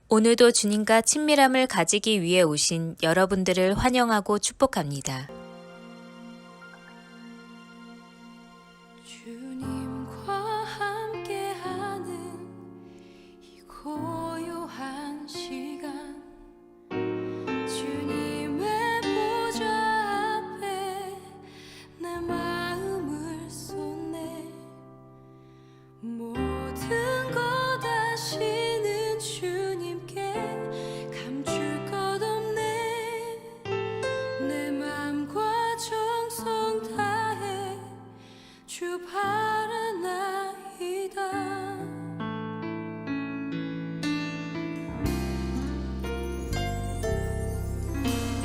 오늘도 주님과 친밀함을 가지기 위해 오신 여러분들을 환영하고 축복합니다. 주님과 함께하는 이 고요한 시간, 주님의 보좌 앞에 내 마음을 쏟네. 모든 것 아시는 주님께 감출 것 없네. 내 맘과 정성 다해 주 바라나이다.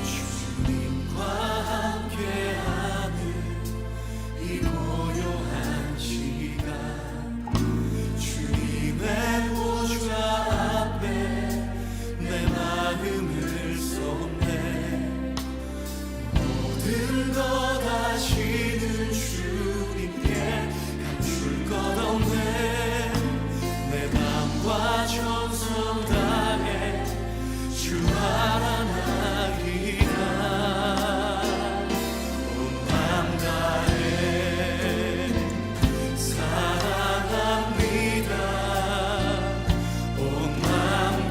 주님과 함께하는 이 고요한 시간, 주님의 보좌 앞에 내 마음을 쏟네. 모든 것 아시는 주님께 감출 것 없네. 내 맘과 정성 다해 주 바라나이다. 온 맘 다해 사랑합니다. 온 맘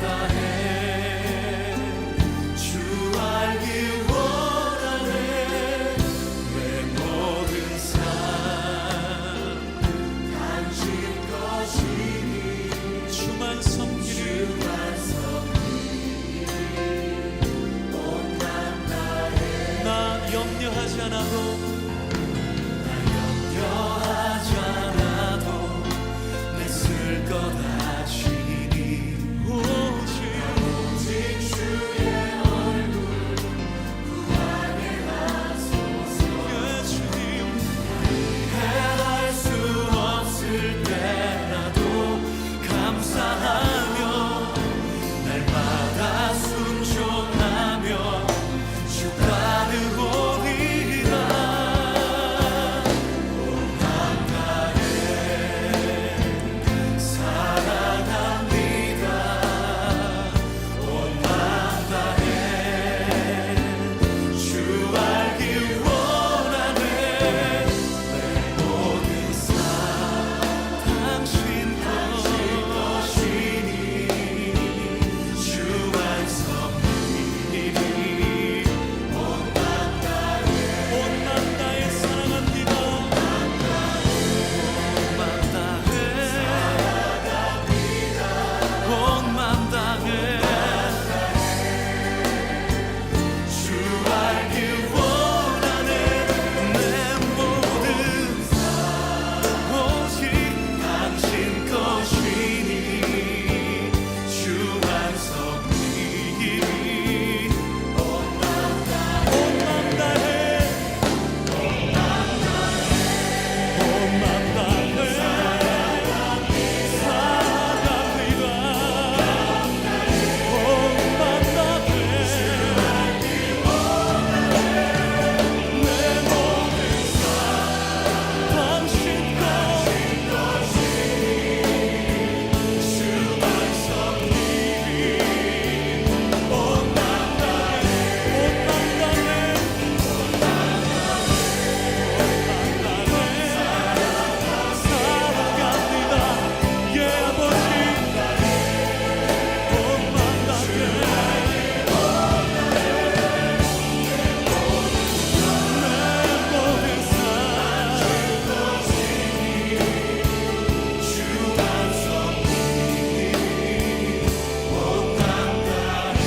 다해 주 알기 원하네. 내 모든 삶 당신 것이니 주만 섬기리. 나 염려하지 않아도 내 쓸 것 아시니. 오직 주의 얼굴 구하게 하소서. 주님 해할 수 없을 때라도 감사하며 날마다 순종하며 주 따르오리라. 온 맘 다해 사랑합니다. 온 맘 다해 주 알기 원하네. 내 모든 삶 당신 것이니 주만 섬기리. 온 맘 다해 사랑합니다. 온 맘 다해 온 맘 다해 주 알기 원하네. 내 모든 삶 오직 당신 것이니 주만 섬기리. 온 맘 다해 온 맘 다해 사랑합니다. 온 맘 다해 내 모든 삶 당신 것이니 주만 섬기리. 온 맘 다해 사랑합니다. 예 아버지. 온 맘 다해 내 모든 삶 주만 섬기리. 온 맘 다해.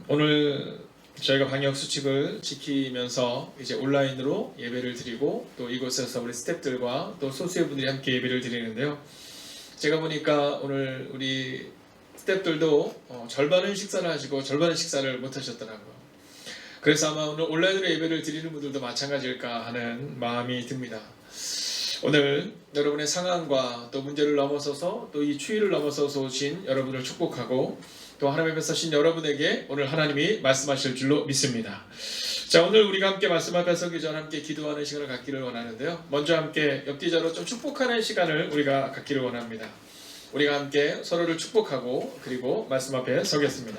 오늘 저희가 방역 수칙을 지키면서 이제 온라인으로 예배를 드리고 또 이곳에서 우리 스태프들과 또 소수의 분들이 함께 예배를 드리는데요. 제가 보니까 오늘 우리 스태프들도 절반은 식사를 하시고 절반은 식사를 못 하셨더라고요. 그래서 아마 오늘 온라인으로 예배를 드리는 분들도 마찬가지일까 하는 마음이 듭니다. 오늘 여러분의 상황과 또 문제를 넘어서서 또 이 추위를 넘어서서 오신 여러분을 축복하고 또 하나님 앞에 서신 여러분에게 오늘 하나님이 말씀하실 줄로 믿습니다. 자, 오늘 우리가 함께 말씀 앞에 서기 전 함께 기도하는 시간을 갖기를 원하는데요. 먼저 함께 옆뒤자로 좀 축복하는 시간을 우리가 갖기를 원합니다. 우리가 함께 서로를 축복하고 그리고 말씀 앞에 서겠습니다.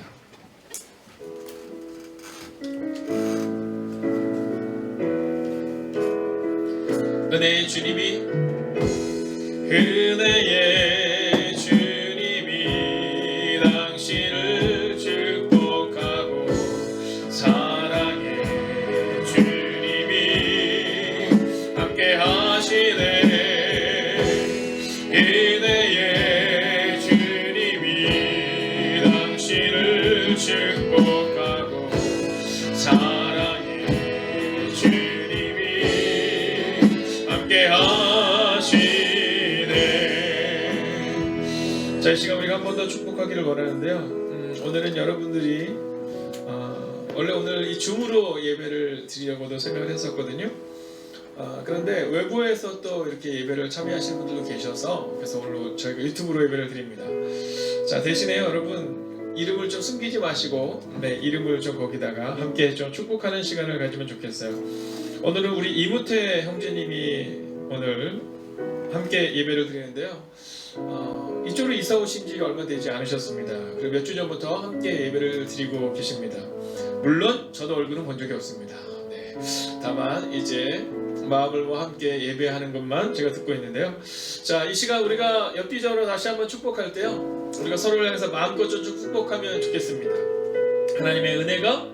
은혜의 주님이 은혜의 주님이 당신을 축복하고 사랑의 주님이 함께 하시네. 은혜의 주님이 당신을 축복하고 사랑의 주님이 함께 하시네. 자, 이 시간 우리가 한 번 더 축복하기를 원하는데요. 오늘은 여러분들이 원래 오늘 이 줌으로 예배를 드리려고도 생각을 했었거든요. 그런데 외부에서 또 이렇게 예배를 참여하시는 분들도 계셔서 그래서 오늘 저희가 유튜브로 예배를 드립니다. 자, 대신에 여러분 이름을 좀 숨기지 마시고 이름을 좀 거기다가 함께 좀 축복하는 시간을 가지면 좋겠어요. 오늘은 우리 이무태 형제님이 오늘 함께 예배를 드리는데요. 이쪽으로 이사 오신 지 얼마 되지 않으셨습니다. 그리고 몇 주 전부터 함께 예배를 드리고 계십니다. 물론 저도 얼굴은 본 적이 없습니다. 네. 다만 이제 마음을 모아 함께 예배하는 것만 제가 듣고 있는데요. 자, 이 시간 우리가 옆뒤적으로 다시 한번 축복할 때요, 우리가 서로를 향해서 마음껏 좀 축복하면 좋겠습니다. 하나님의 은혜가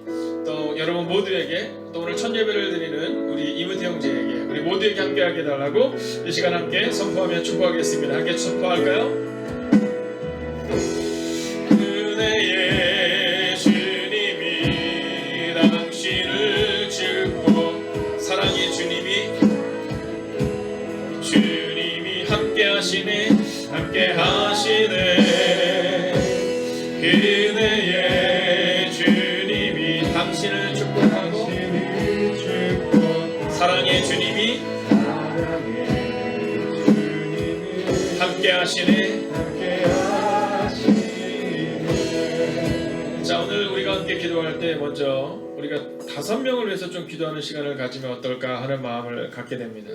또 여러분 모두에게, 또 오늘 첫 예배를 드리는 우리 이무태 형제에게, 우리 모두에게 함께하게 해달라고 이 시간 함께 선포하며 축복하겠습니다. 함께 선포할까요? 은혜의 주님이 당신을 축복, 사랑의 주님이 함께 하시네, 함께 하시네. 은혜의 주님이 당신을 축복하고 사랑의 주님이 함께 하시네. 자, 오늘 우리가 함께 기도할 때 먼저 우리가 5명을 위해서 좀 기도하는 시간을 가지면 어떨까 하는 마음을 갖게 됩니다.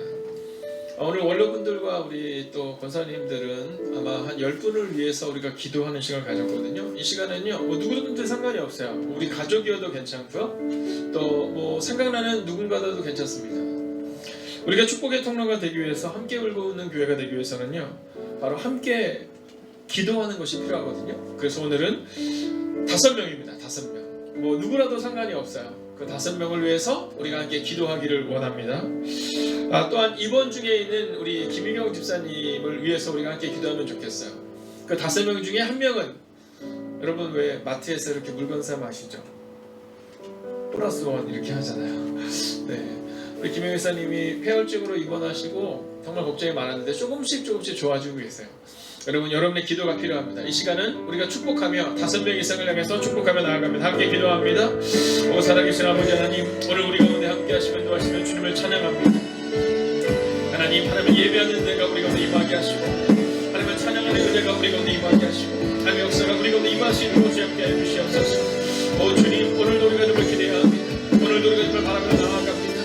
오늘 원로분들과 우리 또 권사님들은 아마 한 10분을 위해서 우리가 기도하는 시간을 가졌거든요. 이 시간은요, 뭐 누구든지 상관이 없어요. 우리 가족이어도 괜찮고요, 또 뭐 생각나는 누군가도 괜찮습니다. 우리가 축복의 통로가 되기 위해서, 함께 울고 웃는 교회가 되기 위해서는요, 바로 함께 기도하는 것이 필요하거든요. 그래서 오늘은 5명입니다. 5명. 뭐 누구라도 상관이 없어요. 그 5명을 위해서 우리가 함께 기도하기를 원합니다. 또한 이번 중에 있는 우리 김희경 집사님을 위해서 우리가 함께 기도하면 좋겠어요. 그 5명 중에 한 명은, 여러분 왜 마트에서 이렇게 물건 사면 아시죠? 플러스 원 이렇게 하잖아요. 네, 우리 김희경 집사님이 폐혈증으로 입원하시고 정말 걱정이 많았는데 조금씩 좋아지고 계세요. 여러분, 여러분의 기도가 필요합니다. 이 시간은 우리가 축복하며 5명 이상을 향해서 축복하며 나아갑니다. 함께 기도합니다. 오 살아계신 아버지 하나님, 오늘 우리 가운데 함께 하시면 도와주시면 주님을 찬양합니다. 하나님 예배하는 은혜가 우리 가운데 임하게 하시고, 하나님을 찬양하는 은혜가 우리 가운데 임하게 하시고, 하나님의 역사가 우리 가운데 임하시는 주 함께 해주시옵소서. 오 주님, 오늘도 우리가 주를 기대해야 합니다. 오늘도 우리가 주를 바라며 나아갑니다.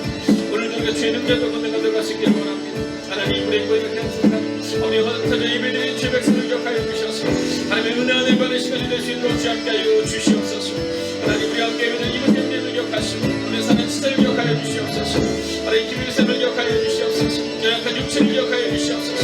오늘도 우리가 주의 능력과 권능과 들어갈 수 있기를 원합니다. 하나님, 우리의 거룩한 행복한 우리 허락하는 예배드린 주의 백성을 기억하여 주셔서 하나님의 은혜 안에 받는 시간이 될 수 있도록 주 함께 하여 주시옵소서. 하나님, 우리 함께 예배드린 이번 예배를 기억하시고 우리 사는 시대를 기억하여 주시옵소서. 하나님, 기도의 기억하여 주시옵소서. 연약한 육체를 기억하여 주시옵소서.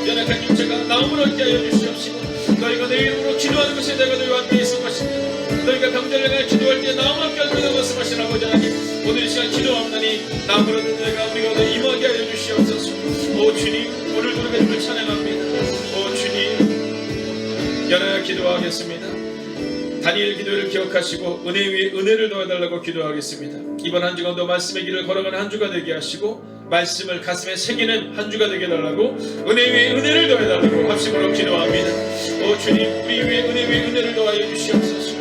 연약한 육체가 나음을 얻게 하여 주시옵시고, 너희가 내 이름으로 기도하는 것이 내가 너희와 함께 있을 것입니다. 너희가 병자를 향해 기도할 때 나음 함께 하리라고 말씀하신 아버지 하나님, 오늘 이 시간 기도하오나니 나음을 얻는 내가 우리가 임하게 하여 주시옵소서. 오 주님, 오늘도 우리가 주를 찬양합니다. 오 주님, 연하여 기도하겠습니다. 다니엘 기도를 기억하시고 은혜 위에 은혜를 더해달라고 기도하겠습니다. 이번 한 주간도 말씀의 길을 걸어가는 한 주가 되게 하시고, 말씀을 가슴에 새기는 한 주가 되게 해달라고, 은혜 위에 은혜를 더해달라고 합심으로 기도합니다. 오 주님, 우리 위에 은혜 위에 은혜를 더하여 주시옵소서.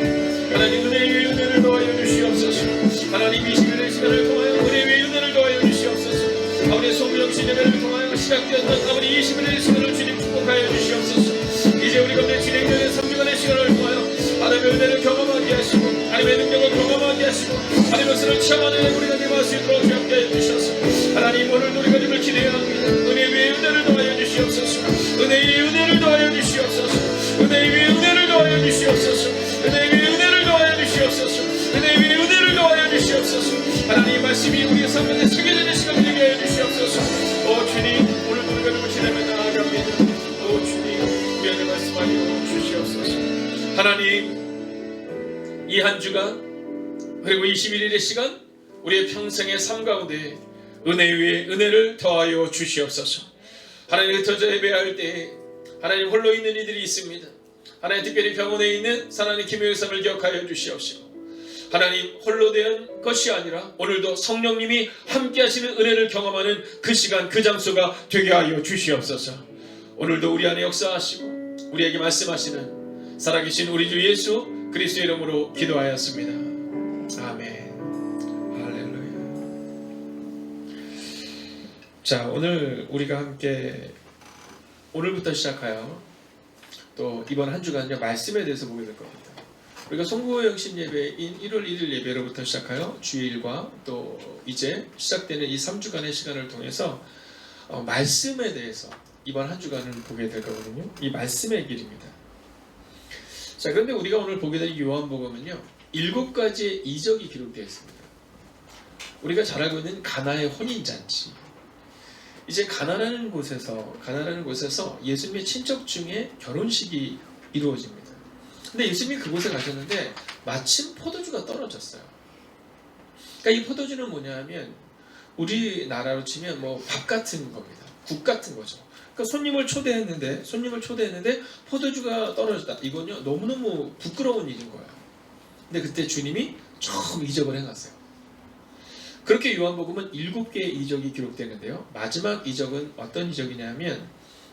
하나님, 은혜 위에 은혜를 더하여 주시옵소서. 하나님, 21일 시간을 통하여 은혜 위에 은혜를 더하여 주시옵소서. 아버지 소부정신 예배를 통하여 시작되었던 아버지 21일 시간을 주님 축복하여 주시옵소서. 이제 우리 가운데 진행되는 3주간의 시간을 통하여 하나님의 은혜를 경험하게 하시고, 하나님의 하나님의 능력을 경험하게 하시고 하나님의 것을 체험하는 우리가 되할 수 있도록 함께 해주셔서 하나님 오늘 우리가 주를 기대합니다. 은혜 위에 은혜를 더하여 주시옵소서. 은혜 위에 은혜를 더하여 주시옵소서. 은혜 위에 은혜를 더하여 주시옵소서. 은혜 위에 은혜를 더하여 주시옵소서. 은혜 위에 은혜를 더하여 주시옵소서. 하나님 말씀이 우리의 삶에 새겨지는 시간 되게 하여 주시옵소서. 오 주님 오늘 우리가 주를 지내며 나아갑니다. 오 주님 우리에게 말씀하여 주시옵소서. 하나님 이 한 주간 그리고 21일의 시간 우리의 평생의 삶 가운데 은혜 위에 은혜를 더하여 주시옵소서. 하나님 흩어져 예배할 때 하나님 홀로 있는 이들이 있습니다. 하나님 특별히 병원에 있는 하나님 김효일 사람을 기억하여 주시옵시고 하나님 홀로 된 것이 아니라 오늘도 성령님이 함께 하시는 은혜를 경험하는 그 시간 그 장소가 되게 하여 주시옵소서. 오늘도 우리 안에 역사하시고 우리에게 말씀하시는 살아계신 우리 주 예수 그리스도의 이름으로 기도하였습니다. 아멘. 할렐루야. 자, 오늘 우리가 함께 오늘부터 시작하여 또 이번 한 주간요 말씀에 대해서 보게 될 겁니다. 우리가 송구호 영신 예배인 1월 1일 예배로부터 시작하여 주일과 또 이제 시작되는 이 3주간의 시간을 통해서 말씀에 대해서 이번 한 주간을 보게 될 거거든요. 이 말씀의 길입니다. 자, 그런데 우리가 오늘 보게 될 요한복음은요 7가지의 이적이 기록되어 있습니다. 우리가 잘 알고 있는 가나의 혼인잔치, 이제 가나라는 곳에서 예수님의 친척 중에 결혼식이 이루어집니다. 근데 예수님이 그곳에 가셨는데 마침 포도주가 떨어졌어요. 그러니까 이 포도주는 뭐냐면 우리나라로 치면 뭐 밥 같은 겁니다. 국 같은 거죠. 그러니까 손님을 초대했는데 포도주가 떨어졌다. 이건요 너무너무 부끄러운 일인 거예요. 근데 그때 주님이 처음 이적을 해놨어요. 그렇게 요한복음은 7개의 이적이 기록되는데요. 마지막 이적은 어떤 이적이냐면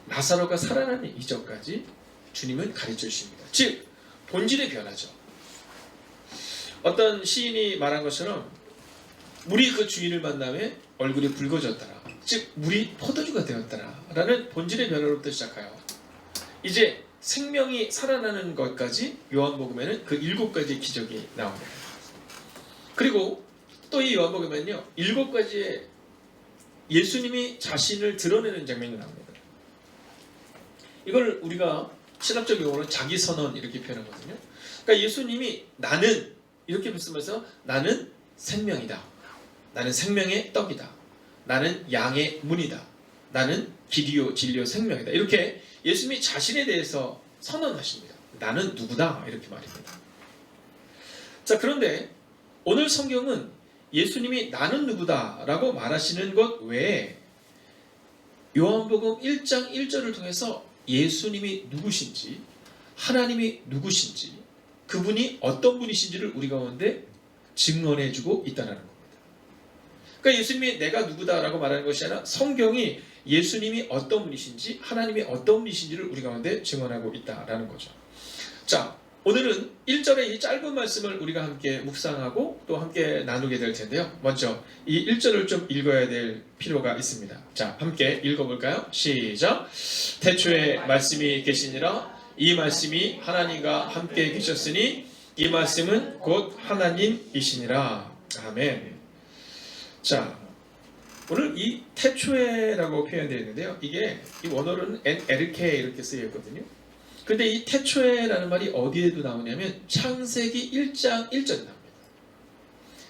나사로가 살아나는 이적까지 주님은 가르쳐 주십니다. 즉 본질의 변화죠. 어떤 시인이 말한 것처럼 물이 그 주인을 만남에 얼굴이 붉어졌더라. 즉 물이 포도주가 되었더라 라는 본질의 변화로부터 시작하여 이제 생명이 살아나는 것까지 요한복음에는 그 7가지의 기적이 나옵니다. 그리고 또 이 요한복음에는요 7가지의 예수님이 자신을 드러내는 장면이 나옵니다. 이걸 우리가 신학적 용어로 자기선언 이렇게 표현하거든요. 그러니까 예수님이 나는 이렇게 말씀하면서 나는 생명이다. 나는 생명의 떡이다. 나는 양의 문이다. 나는 길이요 진리요 생명이다. 이렇게 예수님이 자신에 대해서 선언하십니다. 나는 누구다 이렇게 말입니다. 자, 그런데 오늘 성경은 예수님이 나는 누구다 라고 말하시는 것 외에 요한복음 1장 1절을 통해서 예수님이 누구신지 하나님이 누구신지 그분이 어떤 분이신지를 우리 가운데 증언해주고 있다는 겁니다. 그러니까 예수님이 내가 누구다라고 말하는 것이 아니라 성경이 예수님이 어떤 분이신지 하나님이 어떤 분이신지를 우리 가운데 증언하고 있다라는 거죠. 자, 오늘은 1절의 이 짧은 말씀을 우리가 함께 묵상하고 또 함께 나누게 될 텐데요. 먼저 이 1절을 좀 읽어야 될 필요가 있습니다. 자, 함께 읽어볼까요? 시작! 태초에 말씀이 계시니라. 이 말씀이 하나님과 함께 계셨으니 이 말씀은 곧 하나님이시니라. 아멘. 자, 오늘 이 태초에라고 표현되어 있는데요. 이게 이 원어로는 NLK 이렇게 쓰여 있거든요. 근데 이 태초에라는 말이 어디에도 나오냐면 창세기 1장 1절에 나옵니다.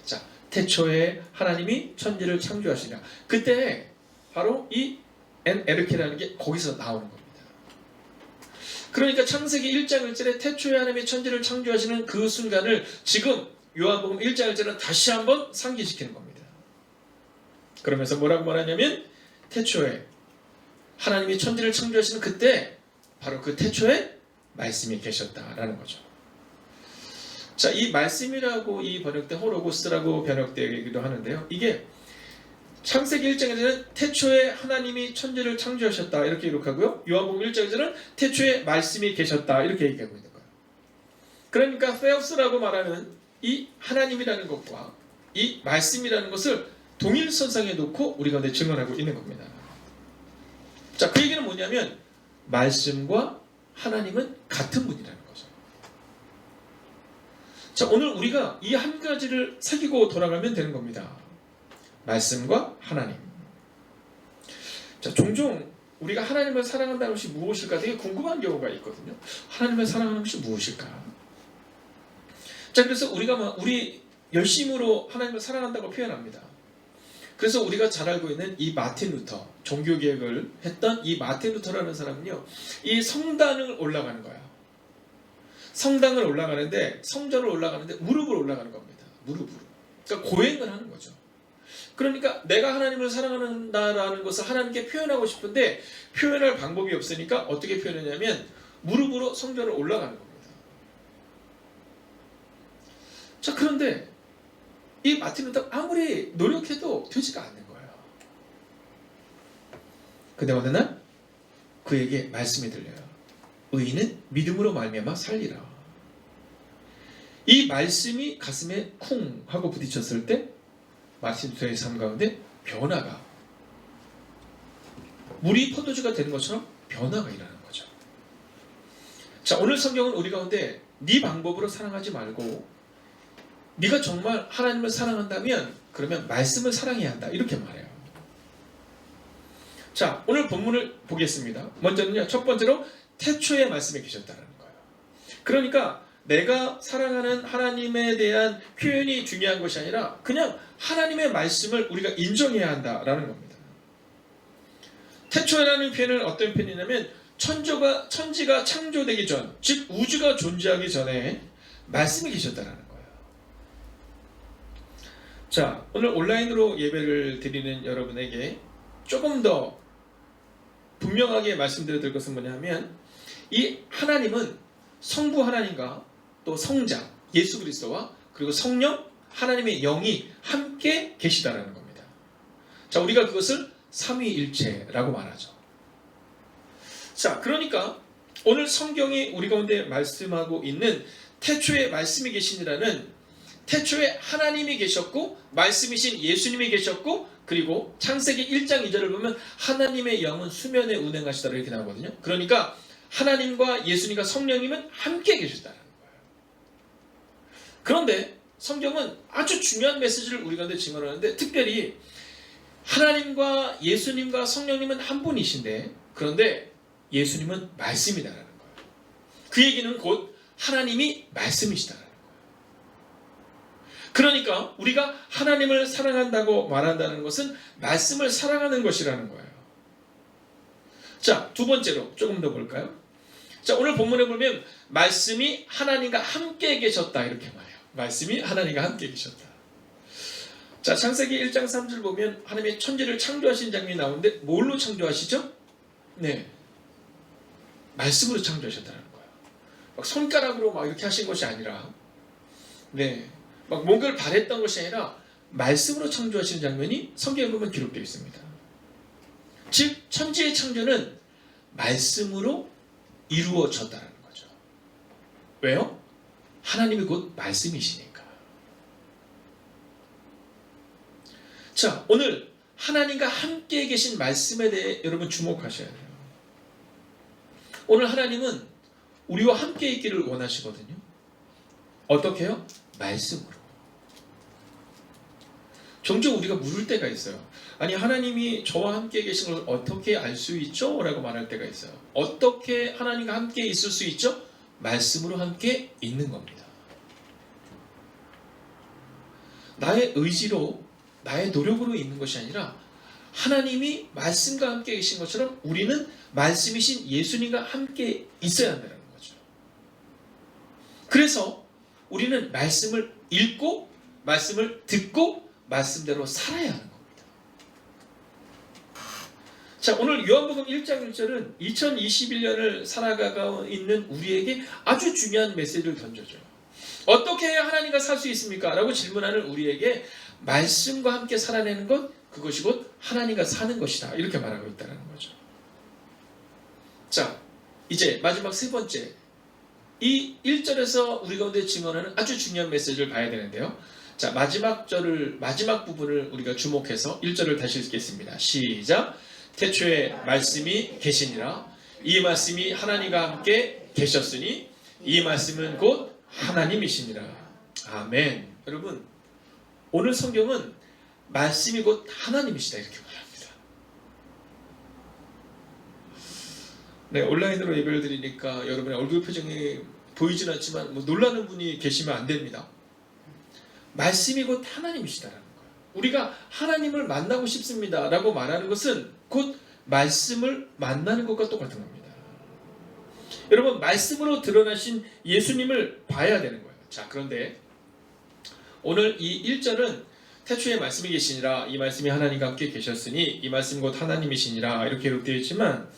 자, 태초에 하나님이 천지를 창조하시니라. 그때 바로 이 NLK라는 게 거기서 나오는 겁니다. 그러니까 창세기 1장 1절에 태초에 하나님이 천지를 창조하시는 그 순간을 지금 요한복음 1장 1절은 다시 한번 상기시키는 겁니다. 그러면서 뭐라고 말하냐면 태초에 하나님이 천지를 창조하시는 그때 바로 그 태초에 말씀이 계셨다라는 거죠. 자, 이 말씀이라고 이 번역된 호로고스라고 번역되기도 하는데요. 이게 창세기 1장에서는 태초에 하나님이 천지를 창조하셨다 이렇게 기록하고요. 요한복음 1장에서는 태초에 말씀이 계셨다 이렇게 얘기하고 있는 거예요. 그러니까 theos라고 말하는 이 하나님이라는 것과 이 말씀이라는 것을 동일선상에 놓고 우리 가운데 증언하고 있는 겁니다. 자, 그 얘기는 뭐냐면 말씀과 하나님은 같은 분이라는 거죠. 자, 오늘 우리가 이 한 가지를 새기고 돌아가면 되는 겁니다. 말씀과 하나님. 자, 종종 우리가 하나님을 사랑한다는 것이 무엇일까 되게 궁금한 경우가 있거든요. 하나님을 사랑하는 것이 무엇일까? 자, 그래서 우리 열심으로 하나님을 사랑한다고 표현합니다. 그래서 우리가 잘 알고 있는 이 마틴 루터, 종교개혁을 했던 이 마틴 루터라는 사람은요, 이 성당을 올라가는 거야. 성당을 올라가는데, 성전을 올라가는데 무릎을 올라가는 겁니다. 무릎으로. 그러니까 고행을 하는 거죠. 그러니까 내가 하나님을 사랑한다라는 것을 하나님께 표현하고 싶은데 표현할 방법이 없으니까 어떻게 표현하냐면 무릎으로 성전을 올라가는 겁니다. 자, 그런데 이 마틴 루터 아무리 노력해도 되지가 않는 거예요. 근데 어느 날 그에게 말씀이 들려요. 의인은 믿음으로 말미암아 살리라. 이 말씀이 가슴에 쿵 하고 부딪혔을 때 마틴 루터의 삶 가운데 변화가, 물이 포도주가 되는 것처럼 변화가 일어나는 거죠. 자, 오늘 성경은 우리 가운데 네 방법으로 사랑하지 말고 네가 정말 하나님을 사랑한다면 그러면 말씀을 사랑해야 한다, 이렇게 말해요. 자, 오늘 본문을 보겠습니다. 먼저는요, 첫 번째로 태초에 말씀이 계셨다는 거예요. 그러니까 내가 사랑하는 하나님에 대한 표현이 중요한 것이 아니라 그냥 하나님의 말씀을 우리가 인정해야 한다라는 겁니다. 태초라는 표현은 어떤 표현이냐면 천지가 창조되기 전, 즉 우주가 존재하기 전에 말씀이 계셨다는 거예요. 자, 오늘 온라인으로 예배를 드리는 여러분에게 조금 더 분명하게 말씀드릴 것은 뭐냐면 이 하나님은 성부 하나님과 또 성자 예수 그리스도와 그리고 성령 하나님의 영이 함께 계시다라는 겁니다. 자, 우리가 그것을 삼위일체라고 말하죠. 자, 그러니까 오늘 성경이 우리 가운데 말씀하고 있는 태초에 말씀이 계시니라는, 태초에 하나님이 계셨고 말씀이신 예수님이 계셨고, 그리고 창세기 1장 2절을 보면 하나님의 영은 수면에 운행하시다 이렇게 나오거든요. 그러니까 하나님과 예수님과 성령님은 함께 계셨다는 거예요. 그런데 성경은 아주 중요한 메시지를 우리 가운데 증언하는데, 특별히 하나님과 예수님과 성령님은 한 분이신데, 그런데 예수님은 말씀이다라는 거예요. 그 얘기는 곧 하나님이 말씀이시다라는 거예요. 그러니까 우리가 하나님을 사랑한다고 말한다는 것은 말씀을 사랑하는 것이라는 거예요. 자, 두 번째로 조금 더 볼까요? 자, 오늘 본문에 보면 말씀이 하나님과 함께 계셨다 이렇게 말해요. 말씀이 하나님과 함께 계셨다. 자, 창세기 1장 3절 보면 하나님의 천지를 창조하신 장면이 나오는데 뭘로 창조하시죠? 네, 말씀으로 창조하셨다는 거예요. 막 손가락으로 막 이렇게 하신 것이 아니라, 네, 막 뭔가를 바랬던 것이 아니라 말씀으로 창조하시는 장면이 성경에 보면 기록되어 있습니다. 즉 천지의 창조는 말씀으로 이루어졌다는 거죠. 왜요? 하나님이 곧 말씀이시니까. 자, 오늘 하나님과 함께 계신 말씀에 대해 여러분 주목하셔야 돼요. 오늘 하나님은 우리와 함께 있기를 원하시거든요. 어떻게 해요? 말씀으로. 종종 우리가 물을 때가 있어요. 아니, 하나님이 저와 함께 계신 걸 어떻게 알 수 있죠? 라고 말할 때가 있어요. 어떻게 하나님과 함께 있을 수 있죠? 말씀으로 함께 있는 겁니다. 나의 의지로, 나의 노력으로 있는 것이 아니라 하나님이 말씀과 함께 계신 것처럼 우리는 말씀이신 예수님과 함께 있어야 한다는 거죠. 그래서 우리는 말씀을 읽고 말씀을 듣고 말씀대로 살아야 하는 겁니다. 자, 오늘 요한복음 1장 1절은 2021년을 살아가고 있는 우리에게 아주 중요한 메시지를 던져줘요. 어떻게 해야 하나님과 살 수 있습니까? 라고 질문하는 우리에게 말씀과 함께 살아내는 것, 그것이 곧 하나님과 사는 것이다, 이렇게 말하고 있다는 거죠. 자, 이제 마지막 세 번째, 이 1절에서 우리 가운데 증언하는 아주 중요한 메시지를 봐야 되는데요. 자, 마지막 부분을 우리가 주목해서 1절을 다시 읽겠습니다. 시작. 태초에 말씀이 계시니라. 이 말씀이 하나님과 함께 계셨으니 이 말씀은 곧 하나님이시니라. 아멘. 여러분, 오늘 성경은 말씀이 곧 하나님이시다 이렇게 말합니다. 네, 온라인으로 예배를 드리니까 여러분의 얼굴 표정이 보이진 않지만 뭐 놀라는 분이 계시면 안 됩니다. 말씀이 곧 하나님이시다라는 거예요. 우리가 하나님을 만나고 싶습니다 라고 말하는 것은 곧 말씀을 만나는 것과 똑같은 겁니다. 여러분, 말씀으로 드러나신 예수님을 봐야 되는 거예요. 자, 그런데 오늘 이 1절은 태초에 말씀이 계시니라, 이 말씀이 하나님과 함께 계셨으니 이 말씀 곧 하나님이시니라 이렇게 기록되어 있지만,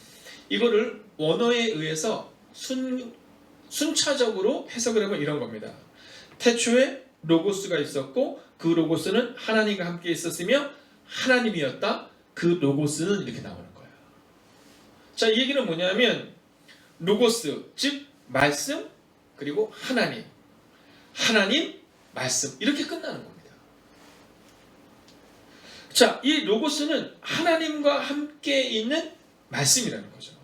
이거를 원어에 의해서 순차적으로 해석을 하면 이런 겁니다. 태초에 로고스가 있었고 그 로고스는 하나님과 함께 있었으며 하나님이었다. 그 로고스는 이렇게 나오는 거예요. 자, 이 얘기는 뭐냐면 로고스, 즉 말씀, 그리고 하나님, 말씀, 이렇게 끝나는 겁니다. 자, 이 로고스는 하나님과 함께 있는 말씀이라는 거죠.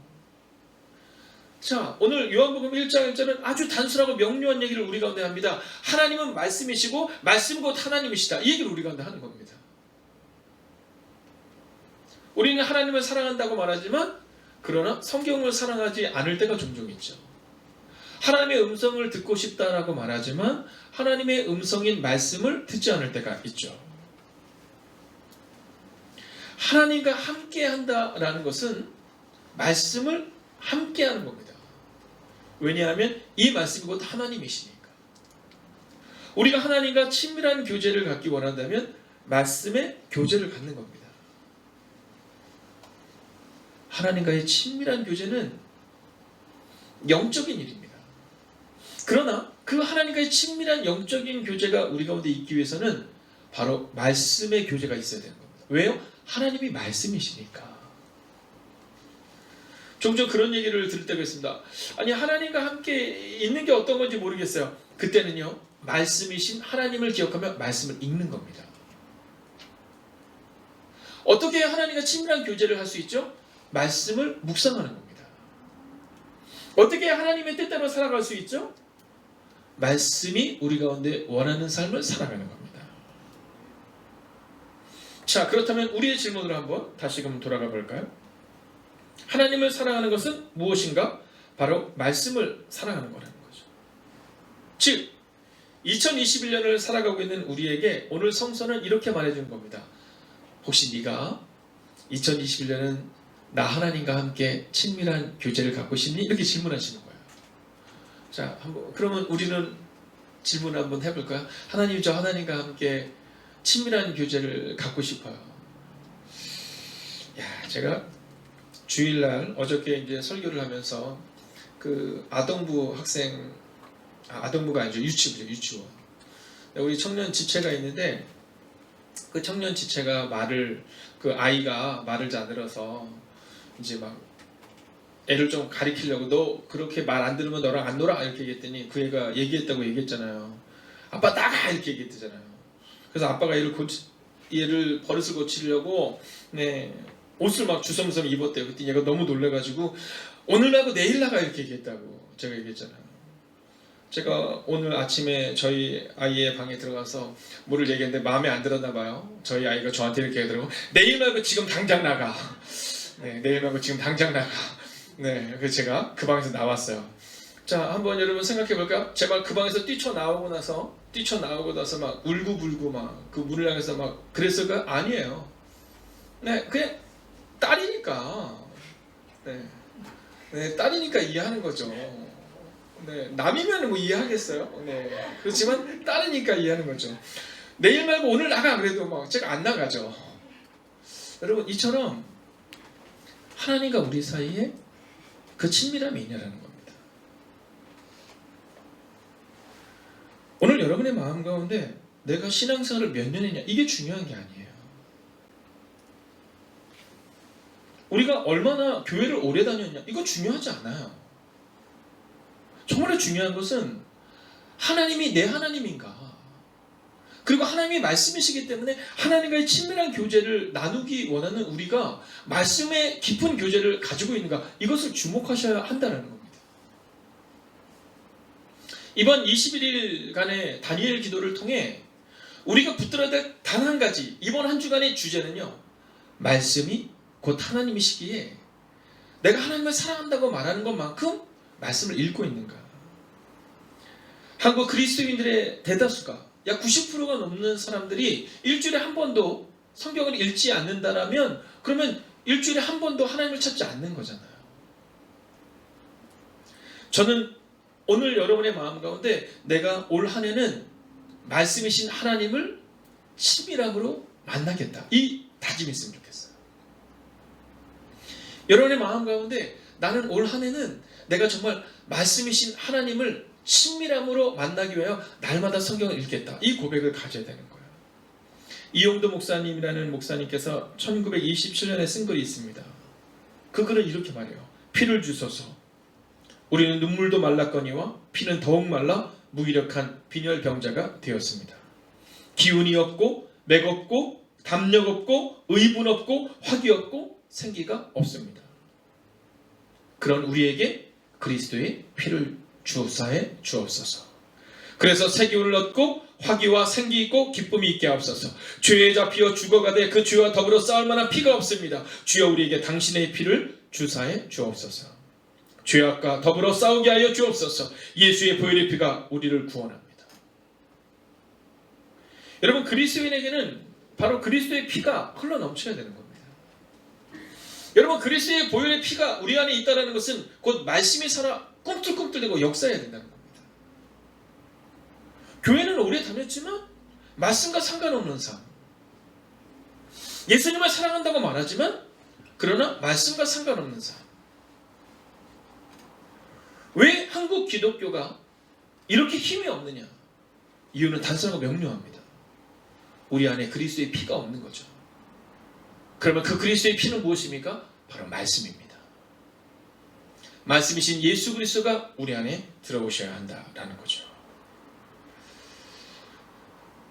자, 오늘 요한복음 1장 1절은 아주 단순하고 명료한 얘기를 우리 가운데 합니다. 하나님은 말씀이시고 말씀 곧 하나님이시다. 이 얘기를 우리 가운데 하는 겁니다. 우리는 하나님을 사랑한다고 말하지만 그러나 성경을 사랑하지 않을 때가 종종 있죠. 하나님의 음성을 듣고 싶다라고 말하지만 하나님의 음성인 말씀을 듣지 않을 때가 있죠. 하나님과 함께 한다라는 것은 말씀을 함께 하는 겁니다. 왜냐하면 이 말씀이 곧 하나님이시니까. 우리가 하나님과 친밀한 교제를 갖기 원한다면 말씀의 교제를 갖는 겁니다. 하나님과의 친밀한 교제는 영적인 일입니다. 그러나 그 하나님과의 친밀한 영적인 교제가 우리 가운데 있기 위해서는 바로 말씀의 교제가 있어야 되는 겁니다. 왜요? 하나님이 말씀이시니까. 종종 그런 얘기를 들을 때가 있습니다. 아니, 하나님과 함께 있는 게 어떤 건지 모르겠어요. 그때는요, 말씀이신 하나님을 기억하며 말씀을 읽는 겁니다. 어떻게 하나님과 친밀한 교제를 할 수 있죠? 말씀을 묵상하는 겁니다. 어떻게 하나님의 뜻대로 살아갈 수 있죠? 말씀이 우리 가운데 원하는 삶을 살아가는 겁니다. 자, 그렇다면 우리의 질문으로 한번 다시금 돌아가 볼까요? 하나님을 사랑하는 것은 무엇인가? 바로 말씀을 사랑하는 거라는 거죠. 즉, 2021년을 살아가고 있는 우리에게 오늘 성서는 이렇게 말해주는 겁니다. 혹시 네가 2021년은 나 하나님과 함께 친밀한 교제를 갖고 싶니? 이렇게 질문하시는 거예요. 자, 그러면 우리는 질문 한번 해볼까요? 하나님, 저 하나님과 함께 친밀한 교제를 갖고 싶어요. 야, 제가 주일날 어저께 이제 설교를 하면서 그 아동부 학생, 아동부가 아니죠, 유치부죠, 유치원. 우리 청년 지체가 있는데 그 청년 지체가 그 아이가 말을 잘 들어서 이제 막 애를 좀 가리키려고, 너 그렇게 말 안 들으면 너랑 안 놀아 이렇게 얘기했더니 그 애가 얘기했다고 얘기했잖아요. 아빠 나가 이렇게 얘기했잖아요. 그래서 아빠가 얘를 버릇을 고치려고 옷을 막 주섬주섬 입었대요. 그때 얘가 너무 놀래가지고 오늘 나고 내일 나가 이렇게 얘기했다고 제가 얘기했잖아요. 제가 오늘 아침에 저희 아이의 방에 들어가서 뭐를 얘기했는데 마음에 안 들었나 봐요. 저희 아이가 저한테 이렇게 하더라고. 내일 말고 지금 당장 나가. 내일 말고 지금 당장 나가. 그래서 제가 그 방에서 나왔어요. 자, 한번 여러분 생각해 볼까요? 제가 그 방에서 뛰쳐나오고 나서 막 울고불고 막 그 문을 향해서 막 그랬을까요? 아니에요. 그냥 딸이니까. 딸이니까 이해하는 거죠. 남이면 뭐 이해하겠어요. 그렇지만 딸이니까 이해하는 거죠. 내일 말고 오늘 나가 그래도 막 제가 안 나가죠. 여러분, 이처럼 하나님과 우리 사이에 그 친밀함이 있냐라는 겁니다. 오늘 여러분의 마음 가운데 내가 신앙생활을 몇 년 했냐, 이게 중요한 게 아니에요. 우리가 얼마나 교회를 오래 다녔냐, 이거 중요하지 않아요. 정말 중요한 것은 하나님이 내 하나님인가, 그리고 하나님이 말씀이시기 때문에 하나님과의 친밀한 교제를 나누기 원하는 우리가 말씀의 깊은 교제를 가지고 있는가, 이것을 주목하셔야 한다는 겁니다. 이번 21일간의 다니엘 기도를 통해 우리가 붙들어야 될 단 한 가지, 이번 한 주간의 주제는요, 말씀이 곧 하나님이시기에 내가 하나님을 사랑한다고 말하는 것만큼 말씀을 읽고 있는가. 한국 그리스도인들의 대다수가 약 90%가 넘는 사람들이 일주일에 한 번도 성경을 읽지 않는다라면, 그러면 일주일에 한 번도 하나님을 찾지 않는 거잖아요. 저는 오늘 여러분의 마음 가운데 내가 올 한 해는 말씀이신 하나님을 친밀함으로 만나겠다, 이 다짐이 있으면 좋겠어요. 여러분의 마음 가운데 나는 올 한 해는 내가 정말 말씀이신 하나님을 친밀함으로 만나기 위하여 날마다 성경을 읽겠다, 이 고백을 가져야 되는 거예요. 이용도 목사님이라는 목사님께서 1927년에 쓴 글이 있습니다. 그 글은 이렇게 말해요. 피를 주소서. 우리는 눈물도 말랐거니와 피는 더욱 말라 무기력한 빈혈병자가 되었습니다. 기운이 없고 맥 없고 담력 없고 의분 없고 화기 없고 생기가 없습니다. 그런 우리에게 그리스도의 피를 주사해 주옵소서. 그래서 새 기운을 얻고 화기와 생기 있고 기쁨이 있게 하옵소서. 죄에 잡히어 죽어가되 그 죄와 더불어 싸울 만한 피가 없습니다. 주여 우리에게 당신의 피를 주사해 주옵소서. 죄악과 더불어 싸우게 하여 주옵소서. 예수의 보혈의 피가 우리를 구원합니다. 여러분, 그리스도인에게는 바로 그리스도의 피가 흘러 넘쳐야 되는 겁니다. 여러분, 그리스도의 보혈의 피가 우리 안에 있다는 것은 곧 말씀이 살아 꿈틀꿈틀대고 역사해야 된다는 겁니다. 교회는 오래 다녔지만 말씀과 상관없는 삶, 예수님을 사랑한다고 말하지만 그러나 말씀과 상관없는 삶. 왜 한국 기독교가 이렇게 힘이 없느냐? 이유는 단순하고 명료합니다. 우리 안에 그리스도의 피가 없는 거죠. 그러면 그 그리스도의 피는 무엇입니까? 바로 말씀입니다. 말씀이신 예수 그리스도가 우리 안에 들어오셔야 한다라는 거죠.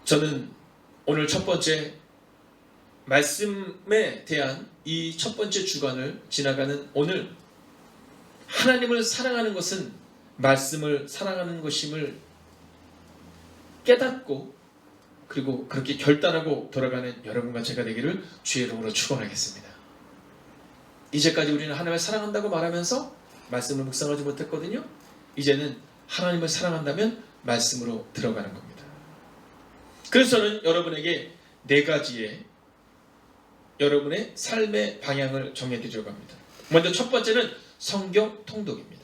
저는 오늘 첫 번째 말씀에 대한 이 첫 번째 주간을 지나가는 오늘, 하나님을 사랑하는 것은 말씀을 사랑하는 것임을 깨닫고 그리고 그렇게 결단하고 돌아가는 여러분과 제가 되기를 주의 이름으로 축원하겠습니다. 이제까지 우리는 하나님을 사랑한다고 말하면서 말씀을 묵상하지 못했거든요. 이제는 하나님을 사랑한다면 말씀으로 들어가는 겁니다. 그래서 저는 여러분에게 4가지의 여러분의 삶의 방향을 정해드리려고 합니다. 먼저 첫 번째는 성경 통독입니다.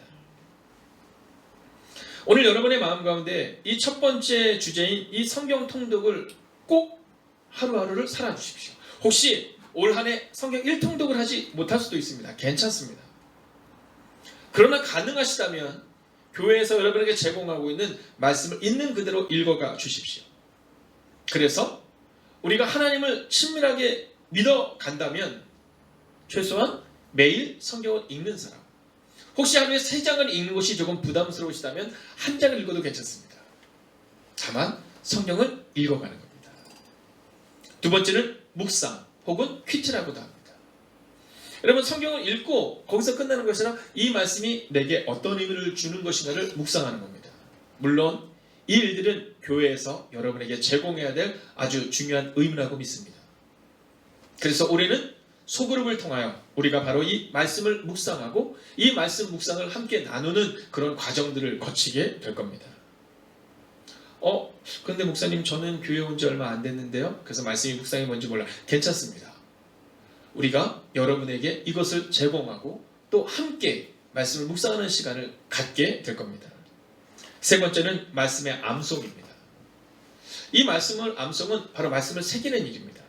오늘 여러분의 마음 가운데 이 첫 번째 주제인 이 성경 통독을 꼭 하루하루를 살아주십시오. 혹시 올 한 해 성경 1통독을 하지 못할 수도 있습니다. 괜찮습니다. 그러나 가능하시다면 교회에서 여러분에게 제공하고 있는 말씀을 있는 그대로 읽어가 주십시오. 그래서 우리가 하나님을 친밀하게 믿어 간다면 최소한 매일 성경을 읽는 사람, 혹시 하루에 3장을 읽는 것이 조금 부담스러우시다면 1장을 읽어도 괜찮습니다. 다만 성경을 읽어가는 겁니다. 두 번째는 묵상 혹은 퀴즈라고도 합니다. 여러분, 성경을 읽고 거기서 끝나는 것이 아니라 이 말씀이 내게 어떤 의미를 주는 것인가를 묵상하는 겁니다. 물론 이 일들은 교회에서 여러분에게 제공해야 될 아주 중요한 의무라고 믿습니다. 그래서 올해는 소그룹을 통하여 우리가 바로 이 말씀을 묵상하고 이 말씀 묵상을 함께 나누는 그런 과정들을 거치게 될 겁니다. 그런데 목사님, 저는 교회 온 지 얼마 안 됐는데요. 그래서 말씀이 묵상이 뭔지 몰라. 괜찮습니다. 우리가 여러분에게 이것을 제공하고 또 함께 말씀을 묵상하는 시간을 갖게 될 겁니다. 세 번째는 말씀의 암송입니다. 이 말씀을 암송은 바로 말씀을 새기는 일입니다.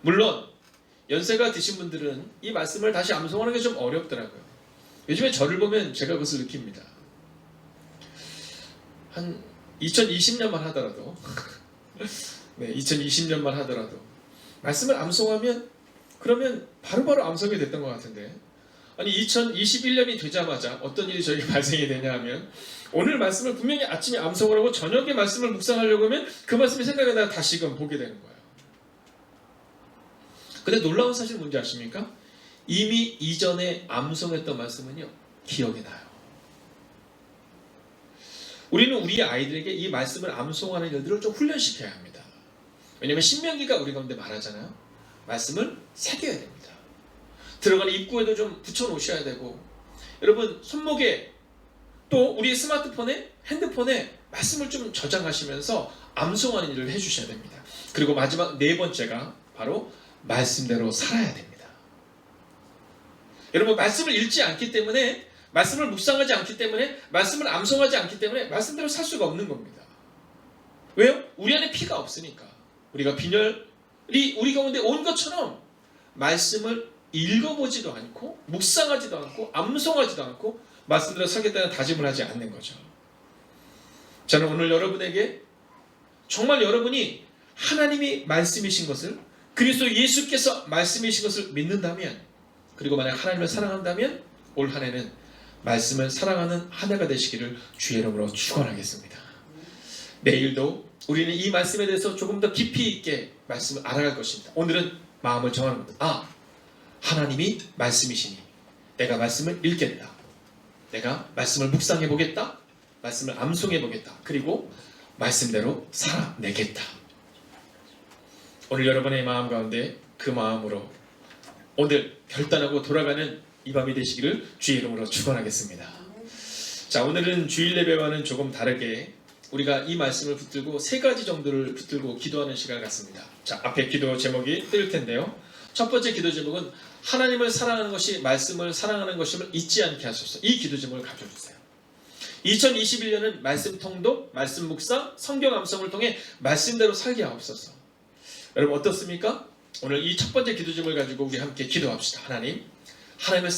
물론 연세가 드신 분들은 이 말씀을 다시 암송하는 게 좀 어렵더라고요. 요즘에 저를 보면 제가 그것을 느낍니다. 한 2020년만 하더라도 네, 2020년만 하더라도 말씀을 암송하면 그러면 바로바로 암송이 됐던 것 같은데, 아니 2021년이 되자마자 어떤 일이 저에게 발생이 되냐 하면 오늘 말씀을 분명히 아침에 암송을 하고 저녁에 말씀을 묵상하려고 하면 그 말씀이 생각이 나서 다시금 보게 되는 거예요. 근데 놀라운 사실 뭔지 아십니까? 이미 이전에 암송했던 말씀은요, 기억이 나요. 우리는 우리 아이들에게 이 말씀을 암송하는 일들을 좀 훈련시켜야 합니다. 왜냐하면 신명기가 우리 가운데 말하잖아요. 말씀을 새겨야 됩니다. 들어가는 입구에도 좀 붙여놓으셔야 되고, 여러분 손목에 또 우리 스마트폰에, 핸드폰에 말씀을 좀 저장하시면서 암송하는 일을 해주셔야 됩니다. 그리고 마지막 네 번째가 바로 말씀대로 살아야 됩니다. 여러분 말씀을 읽지 않기 때문에, 말씀을 묵상하지 않기 때문에, 말씀을 암송하지 않기 때문에 말씀대로 살 수가 없는 겁니다. 왜요? 우리 안에 피가 없으니까. 우리가 빈혈이 우리 가운데 온 것처럼 말씀을 읽어보지도 않고 묵상하지도 않고 암송하지도 않고 말씀대로 살겠다는 다짐을 하지 않는 거죠. 저는 오늘 여러분에게 정말 여러분이 하나님이 말씀이신 것을, 그리스도 예수께서 말씀이신 것을 믿는다면, 그리고 만약 하나님을 사랑한다면 올 한 해는 말씀을 사랑하는 한 해가 되시기를 주의 이름으로 축원하겠습니다. 내일도 우리는 이 말씀에 대해서 조금 더 깊이 있게 말씀을 알아갈 것입니다. 오늘은 마음을 정하는 겁니다. 하나님이 말씀이시니 내가 말씀을 읽겠다. 내가 말씀을 묵상해 보겠다. 말씀을 암송해 보겠다. 그리고 말씀대로 살아내겠다. 오늘 여러분의 마음 가운데 그 마음으로 오늘 결단하고 돌아가는 이 밤이 되시기를 주의 이름으로 축원하겠습니다. 자, 오늘은 주일 예배와는 조금 다르게 우리가 이 말씀을 붙들고 세 가지 정도를 붙들고 기도하는 시간을 갖습니다. 자, 앞에 기도 제목이 뜰 텐데요. 첫 번째 기도 제목은 하나님을 사랑하는 것이 말씀을 사랑하는 것임을 잊지 않게 하소서. 이 기도 제목을 가져주세요. 2021년은 말씀 통독, 말씀 묵상, 성경 암송을 통해 말씀대로 살게 하옵소서. 여러분 어떻습니까? 오늘 이 첫 번째 기도 제목을 가지고 우리 함께 기도합시다. 하나님을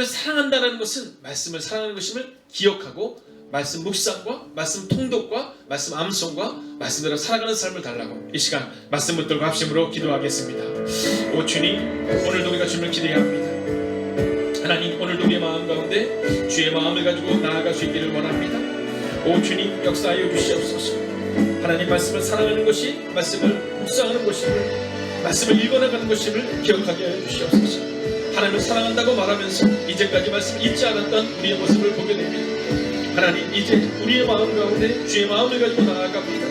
사랑한다는 것은 말씀을 사랑하는 것임을 기억하고 말씀 묵상과 말씀 통독과 말씀 암송과 말씀대로 살아가는 삶을 달라고 이 시간 말씀 붙들고 합심으로 기도하겠습니다. 오 주님, 오늘도 우리가 주님을 기대해야 합니다. 하나님, 오늘도 우리의 마음 가운데 주의 마음을 가지고 나아갈 수 있기를 원합니다. 오 주님, 역사하여 주시옵소서. 하나님 말씀을 사랑하는 것이 말씀을 묵상하는 것임을, 말씀을 읽어나가는 것임을 기억하게 하여 주시옵소서. 하나님을 사랑한다고 말하면서 이제까지 말씀을 잊지 않았던 우리의 모습을 보게 됩니다. 하나님, 이제 우리의 마음 가운데 주의 마음을 가지고 나아갑니다.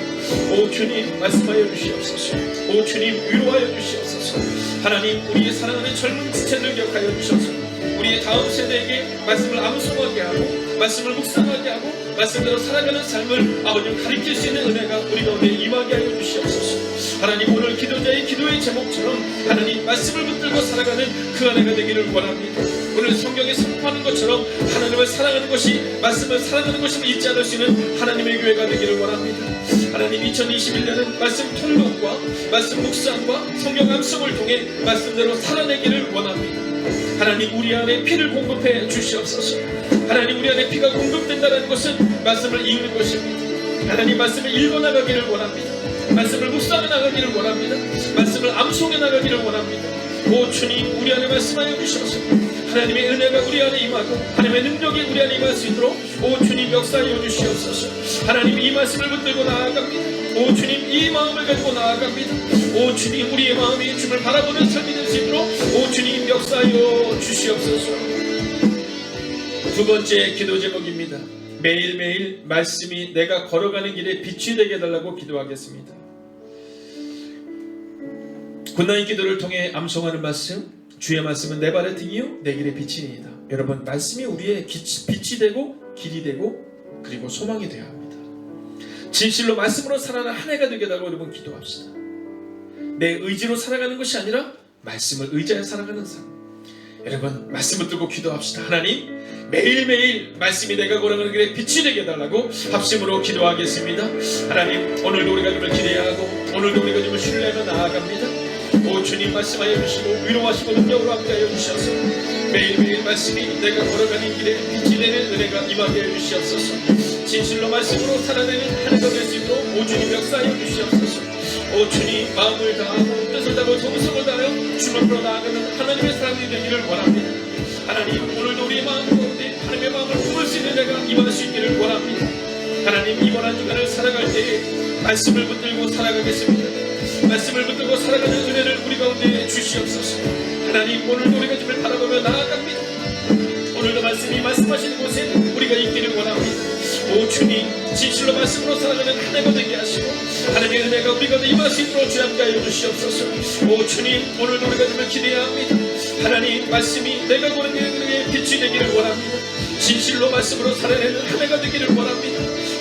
오 주님, 말씀하여 주시옵소서. 오 주님, 위로하여 주시옵소서. 하나님, 우리의 사랑하는 젊은 지체들 기억하여 주셔서 우리의 다음 세대에게 말씀을 암송하게 하고 말씀을 묵상하게 하고 말씀대로 살아가는 삶을 아버님 가르칠 수 있는 은혜가 우리 가운데 임하게 하여 주시옵소서. 하나님, 오늘 기도자의 기도의 제목처럼 하나님 말씀을 붙들고 살아가는 그 은혜가 되기를 원합니다. 오늘 성경에 선포하는 것처럼 하나님을 사랑하는 것이 말씀을 사랑하는 것임을 잊지 않을 수 있는 하나님의 교회가 되기를 원합니다. 하나님, 2021년은 말씀 통독과 말씀 묵상과 성경 암송을 통해 말씀대로 살아내기를 원합니다. 하나님, 우리 안에 피를 공급해 주시옵소서. 하나님, 우리 안에 피가 공급된다는 것은 말씀을 읽는 것입니다. 하나님, 말씀을 읽어나가기를 원합니다. 말씀을 묵상해 나가기를 원합니다. 말씀을 암송해 나가기를 원합니다. 오 주님, 우리 안에 말씀하여 주셔서 하나님의 은혜가 우리 안에 임하고 하나님의 능력이 우리 안에 임할 수 있도록 오 주님 역사하여 주시옵소서. 하나님, 이 말씀을 붙들고 나아갑니다. 오 주님, 이 마음을 가지고 나아갑니다. 오 주님, 우리의 마음이 주님을 바라보는 삶이 될 수 있도록 오 주님 역사하여 주시옵소서. 두 번째 기도 제목입니다. 매일매일 말씀이 내가 걸어가는 길에 빛이 되게 해달라고 기도하겠습니다. 굿나잇 기도를 통해 암송하는 말씀, 주의 말씀은 내 발의 등이요 내 길의 빛이니이다. 여러분, 말씀이 우리의 빛이 되고 길이 되고 그리고 소망이 되어야 합니다. 진실로 말씀으로 살아가는 한 해가 되게 해달라고 여러분 기도합시다. 내 의지로 살아가는 것이 아니라 말씀을 의지하여 살아가는 삶. 여러분, 말씀을 들고 기도합시다. 하나님, 매일매일 말씀이 내가 걸어가는 길에 빛이 되게 해달라고 합심으로 기도하겠습니다. 하나님, 오늘도 우리가 주님을 기대하고 오늘도 우리가 주님을 신뢰하며 나아갑니다. 오 주님, 말씀하여 주시고 위로하시고 능력으로 함께하여 주셔서 매일매일 말씀이 내가 걸어가는 길에 빛이 되는 은혜가 임하게 하여 주시옵소서. 진실로 말씀으로 살아내는 한 해가 될 수 있도록 오 주님 역사하여 주시옵소서. 오 주님, 마음을 다하고 뜻을 다하고 정성을 다하여 주님 앞으로 나아가는 하나님의 사람이 되기를 원합니다. 하나님, 오늘도 우리의 마음 가운데 하나님의 마음을 품을 수 있는 내가 임할 수 있기를 원합니다. 하나님, 이번 한 주간을 살아갈 때에 말씀을 붙들고 살아가겠습니다. 말씀을 붙들고 살아가는 은혜를 우리 가운데 주시옵소서. 하나님, 오늘도 우리가 주님을 바라보며 나아갑니다. 오늘도 말씀이 말씀하시는 곳에 우리가 있기를 원합니다. 오 주님, 진실로 말씀으로 살아가는 한 해가 되게 하시고 하나님의 은혜가 우리 가운데 임할 수 있도록 주 함께 하여 주시옵소서. 오 주님, 오늘도 우리가 주를 기대해야 합니다. 하나님 말씀이 내가 보는 길에 빛이 되기를 원합니다. 진실로 말씀으로 살아내는 한 해가 되기를 원합니다.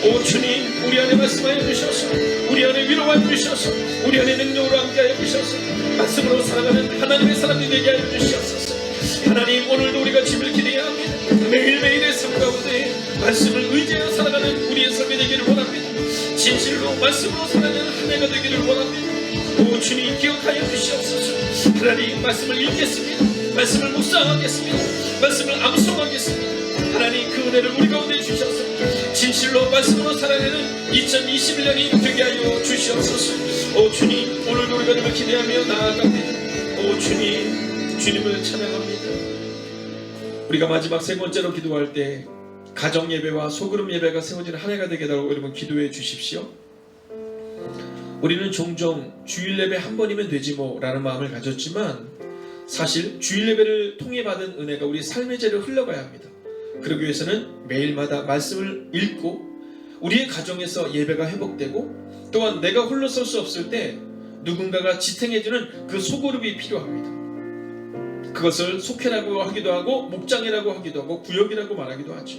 오 주님, 우리 안에 말씀하여 주셔서, 우리 안에 위로하여 주셔서, 우리 안에 능력으로 함께하여 주셔서 말씀으로 살아가는 하나님의 사람이 되게 하여 주시옵소서. 하나님, 오늘도 우리가 주를 기대해야 합니다. 매일매일의 삶 가운데 말씀을 의지하여 살아가는 우리의 삶이 되기를 원합니다. 진실로 말씀으로 살아가는 한 해가 되기를 원합니다. 오 주님, 기억하여 주시옵소서. 하나님, 말씀을 읽겠습니다. 말씀을 묵상하겠습니다. 말씀을 암송하겠습니다. 하나님, 그 은혜를 우리 가운데 주셔서 진실로 말씀으로 살아내는 2021년이 되게 하여 주시옵소서. 오 주님, 오늘도 우리가 주를 기대하며 나아갑니다. 오 주님, 주님을 찬양합니다. 우리가 마지막 세 번째로 기도할 때 가정 예배와 소그룹 예배가 세워지는 한 해가 되게 해달라고 여러분 기도해 주십시오. 우리는 종종 주일 예배 한 번이면 되지 뭐 라는 마음을 가졌지만 사실 주일 예배를 통해 받은 은혜가 우리 삶의 재로 흘러가야 합니다. 그러기 위해서는 매일마다 말씀을 읽고 우리의 가정에서 예배가 회복되고 또한 내가 홀로 설 수 없을 때 누군가가 지탱해주는 그 소그룹이 필요합니다. 그것을 속회라고 하기도 하고 목장이라고 하기도 하고 구역이라고 말하기도 하죠.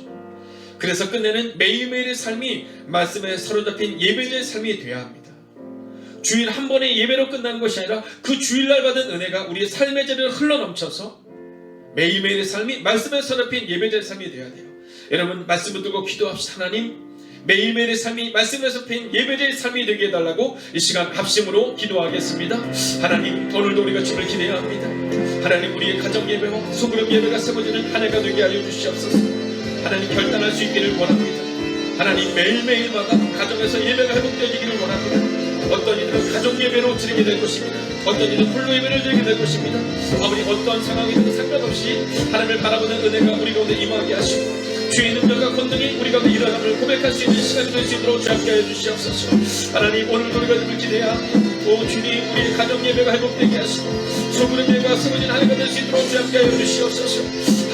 그래서 끝내는 매일매일의 삶이 말씀에 사로잡힌 예배자의 삶이 되어야 합니다. 주일 한 번의 예배로 끝나는 것이 아니라 그 주일날 받은 은혜가 우리의 삶의 재를 흘러넘쳐서 매일매일의 삶이 말씀에 사로잡힌 예배자의 삶이 되어야 돼요. 여러분, 말씀 붙들고 기도합시다. 하나님, 매일매일의 삶이 말씀에서 핀 예배자의 삶이 되게 해달라고 이 시간 합심으로 기도하겠습니다. 하나님, 오늘도 우리가 주를 기대해야 합니다. 하나님, 우리의 가정 예배와 소그룹 예배가 세워지는 한 해가 되게 하여 주시옵소서. 하나님, 결단할 수 있기를 원합니다. 하나님, 매일매일마다 가정에서 예배가 회복되어지기를 원합니다. 어떤 이들은 가족 예배로 드리게 될 것입니다. 어떤 이들은 홀로 예배를 드리게 될 것입니다. 아무리 어떤 상황이든 상관없이 하나님을 바라보는 은혜가 우리 가운데 임하게 하시고 주의 능력과 권능이 우리 가운데 일어남을 고백할 수 있는 시간이 될 수 있도록 주 함께 해주시옵소서. 하나님, 오늘도 우리가 주를 기대해야 합니다. 오 주님, 우리의 가정 예배가 회복되게 하시고 소그룹 예배가 세워진 한 해가 될 수 있도록 주 함께 해주시옵소서.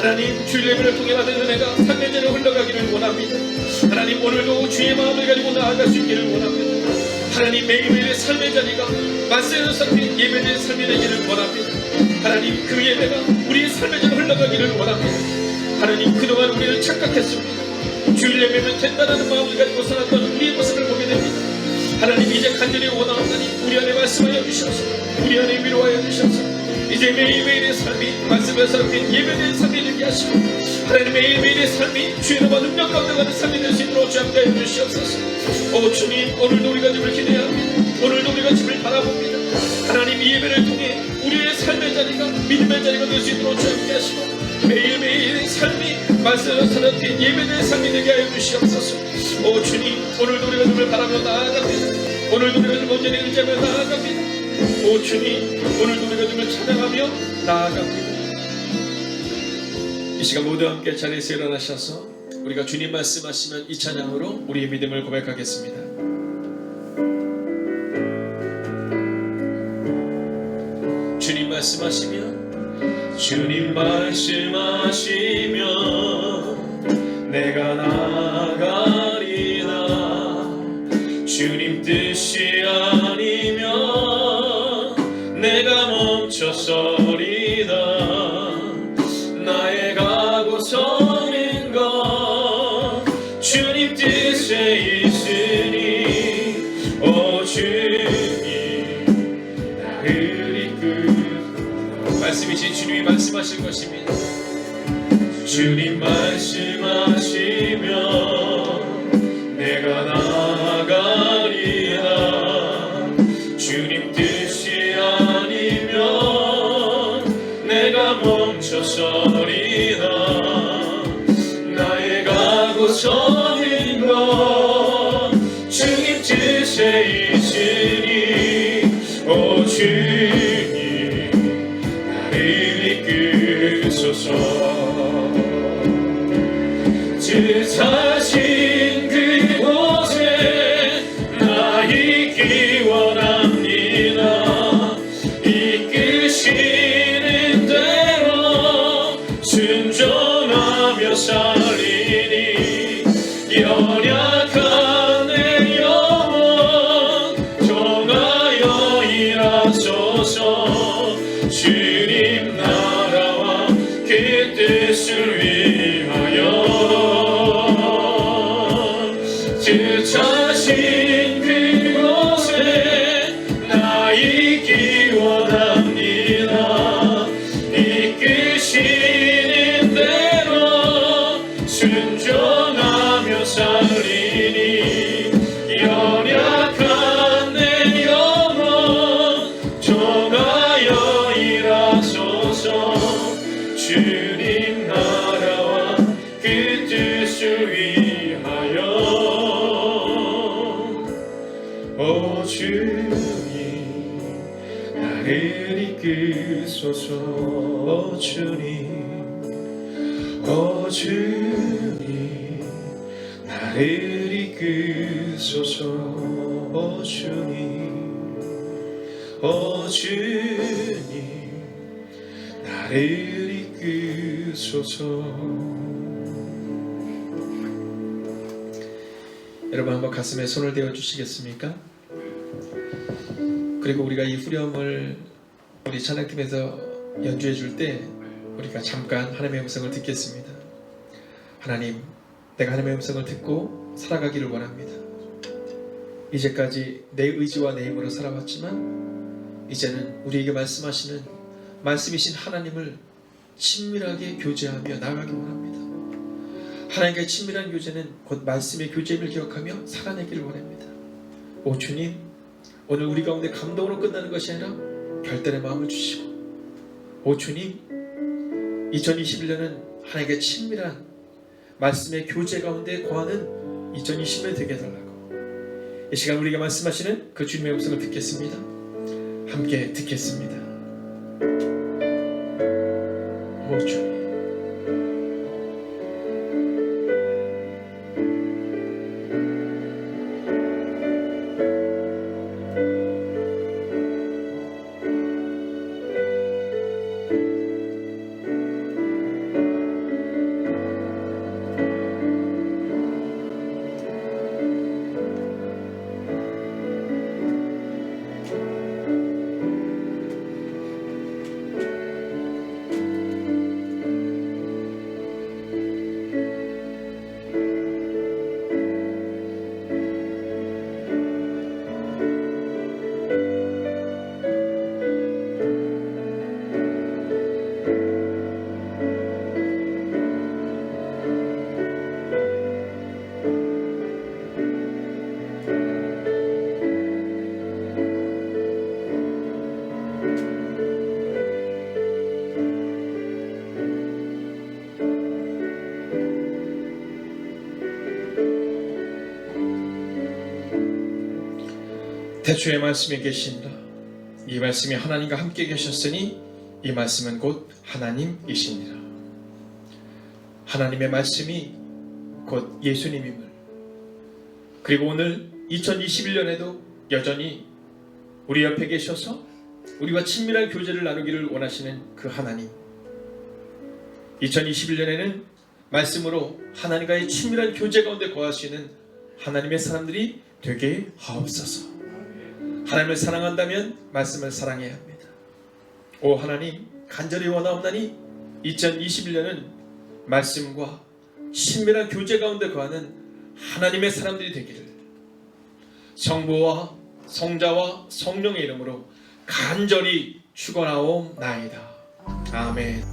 하나님, 주일 예배를 통해 받은 은혜가 삶의 재로 흘러가기를 원합니다. 하나님, 오늘도 주의 마음을 가지고 나아갈 수 있기를 원합니다. 하나님, 매일매일의 삶의 자리가 말씀으로 살핀 예배의 삶이 되기를 원합니다. 하나님, 그 예배가 우리의 삶의 자리로 흘러가기를 원합니다. 하나님, 그동안 우리는 착각했습니다. 주일 예배면 된다는 마음을 가지고 살았던 우리의 모습을 보게 됩니다. 하나님, 이제 간절히 원하옵나니 우리 안에 말씀하여 주셔서 우리 안에 위로하여 주셔서 이제 매일매일의 삶이 말씀에 사로잡힌 예배의 삶이 되게 하시고 하나님, 매일매일의 삶이 주의 이름과 능력 가운데 가는 삶이 될 수 있도록 주 함께 하여 주시옵소서. 오 주님, 오늘도 우리가 주를 기대합니다. 오늘도 우리가 주를 바라봅니다. 하나님, 이 예배를 통해 우리의 삶의 자리가 믿음의 자리가 될 수 있도록 주 함께 하시고 매일매일의 삶이 말씀으로 사로잡힌 예배의 삶이 되게 하여 주시옵소서. 오 주님, 오늘도 우리가 주를 바라며 나아갑니다. 오늘도 우리가 주 온전히 의지하며 나아갑니다. 오 주님, 오늘도 우리가 주를 찬양하며 나아갑니다. 이 시간 모두 함께 자리에서 일어나셔서 우리가 주님 말씀하시면 이 찬양으로 우리의 믿음을 고백하겠습니다. 주님 말씀하시면 주님 말씀하시면 내가 나아가리라. 주님 뜻이 아니면 내가 멈춰서리다. 나의 가고 서는 것 주님 뜻에 있으니 오 주님 나를 이끌 말씀이신 주님이 말씀하실 것입니다. 주님 말씀하시면 내가 나아가리라. 주님 뜻이 아니면 내가 멈춰서리라. 나의 가고 서는 것 주님 뜻에 있으니 오 주님 나를 이끌소서. 뜻하신 그곳에 나 있기 원합니다. 이끄시는 대로 순종하며 살리니 연약 주님 나라와 그 뜻을 위하여 오 주님 나를 이끄소서 오 주님 오 주님 나를 이끄소서 오 주님 오 주님 나를 이끄소서. 여러분 한번 가슴에 손을 대어 주시겠습니까? 그리고 우리가 이 후렴을 우리 찬양팀에서 연주해 줄 때 우리가 잠깐 하나님의 음성을 듣겠습니다. 하나님, 내가 하나님의 음성을 듣고 살아가기를 원합니다. 이제까지 내 의지와 내 힘으로 살아왔지만 이제는 우리에게 말씀하시는 말씀이신 하나님을 친밀하게 교제하며 나아가기 원합니다. 하나님과의 친밀한 교제는 곧 말씀의 교제임을 기억하며 살아내기를 원합니다. 오 주님, 오늘 우리 가운데 감동으로 끝나는 것이 아니라 별단의 마음을 주시고, 오 주님, 2021년은 하나님과의 친밀한 말씀의 교제 가운데 거하는 2020년이 되게 해달라고 이 시간 우리가 말씀하시는 그 주님의 음성을 듣겠습니다. 함께 듣겠습니다. 오 주님, 태초에 말씀이 계신다. 이 말씀이 하나님과 함께 계셨으니 이 말씀은 곧 하나님이시니라. 하나님의 말씀이 곧 예수님임을, 그리고 오늘 2021년에도 여전히 우리 옆에 계셔서 우리와 친밀한 교제를 나누기를 원하시는 그 하나님, 2021년에는 말씀으로 하나님과의 친밀한 교제 가운데 거하시는 하나님의 사람들이 되게 하옵소서. 하나님을 사랑한다면 말씀을 사랑해야 합니다. 오 하나님, 간절히 원하옵나니 2021년은 말씀과 친밀한 교제 가운데 거하는 하나님의 사람들이 되기를 성부와 성자와 성령의 이름으로 간절히 축원하옵나이다. 아멘.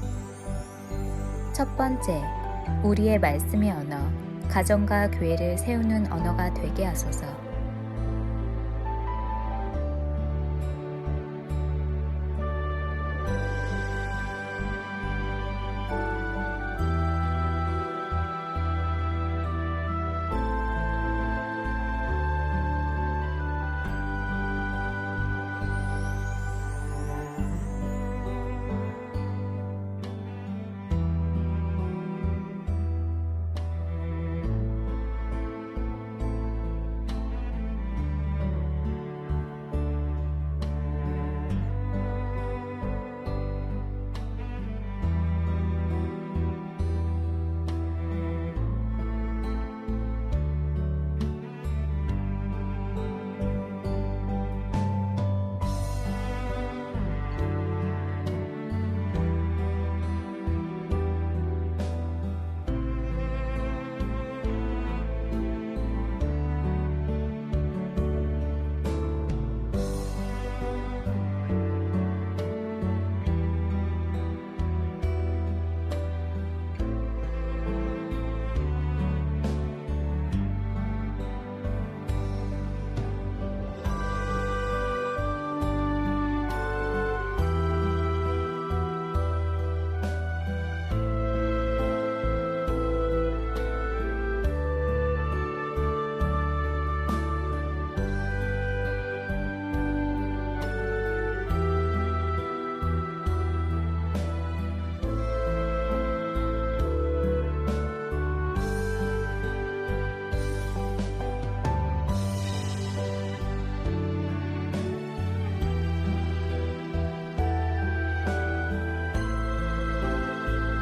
첫 번째, 우리의 말씀의 언어, 가정과 교회를 세우는 언어가 되게 하소서.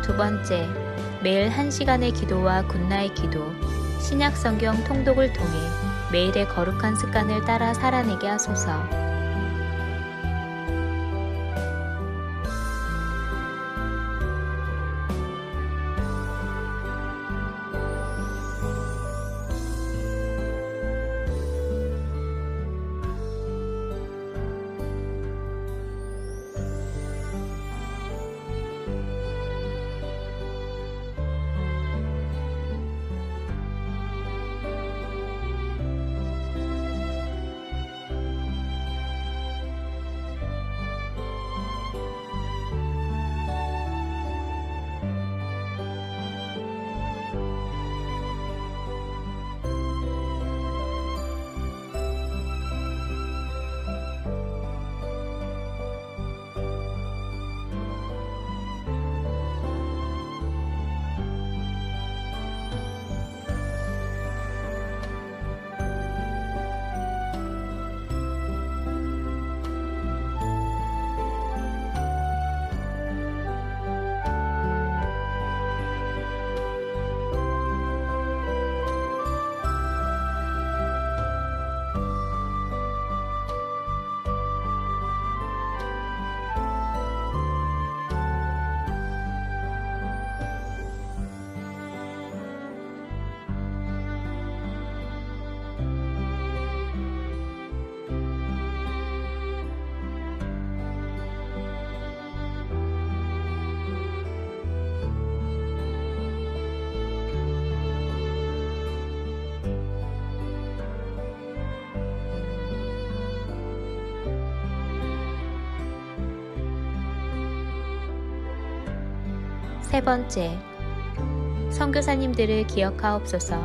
두 번째, 매일 1시간의 기도와 굿나잇 기도, 신약 성경 통독을 통해 매일의 거룩한 습관을 따라 살아내게 하소서. 세 번째, 선교사님들을 기억하옵소서.